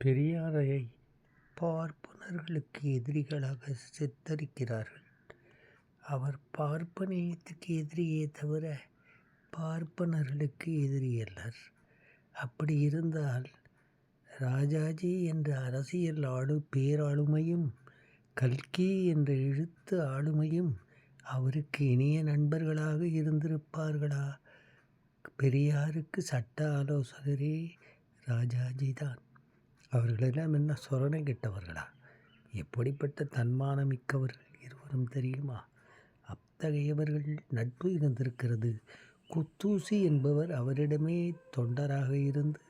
பெரியாரை பார்ப்பனர்களுக்கு எதிரிகளாக சித்தரிக்கிறார்கள். அவர் பார்ப்பனியத்துக்கு எதிரியே தவிர பார்ப்பனர்களுக்கு எதிரி அல்லர். அப்படி இருந்தால் ராஜாஜி என்ற அரசியல் பேராளுமையும் கல்கி என்ற எழுத்து ஆளுமையும் அவருக்கு இனிய நண்பர்களாக இருந்திருப்பார்களா? பெரியாருக்கு சட்ட ஆலோசகரே ராஜாஜி தான். அவர்களெல்லாம் என்ன சொரணை கெட்டவர்களா? எப்படிப்பட்ட தன்மானமிக்கவர்கள் இருவரும் தெரியுமா? அத்தகையவர்கள் நட்பு இருந்திருக்கிறது. குத்தூசி என்பவர் அவரிடமே தொண்டராக இருந்து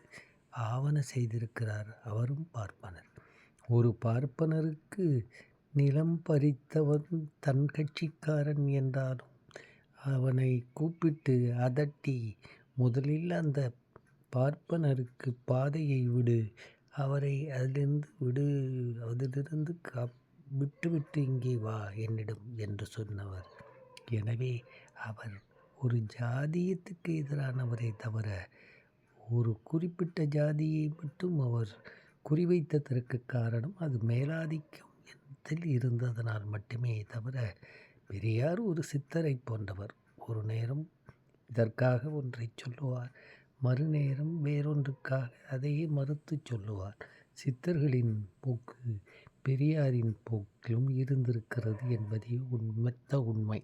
ஆவன செய்திருக்கிறார். அவரும் பார்ப்பனர். ஒரு பார்ப்பனருக்கு நிலம் பறித்தவன் தன் கட்சிக்காரன் என்றாலும் அவனை கூப்பிட்டு அதட்டி, முதலில் அந்த பார்ப்பனருக்கு பாதையை விடு, அவரை அதிலிருந்து விட்டுவிட்டு இங்கே வா என்னிடம் என்று சொன்னவர். எனவே அவர் ஒரு ஜாதியத்துக்கு எதிரானவரை தவிர ஒரு குறிப்பிட்ட ஜாதியை மட்டும் அவர் குறிவைத்ததற்கு காரணம் அது மேலாதிக்கம் இருந்ததனால் மட்டுமே தவிர பெரியார் ஒரு சித்தரை போன்றவர். ஒரு நேரம் இதற்காக ஒன்றை சொல்லுவார், மறுநேரம் வேறொன்றுக்காக அதையே மறுத்து சொல்லுவார். சித்தர்களின் போக்கு பெரியாரின் போக்கிலும் இருந்திருக்கிறது என்பதே உண்மை.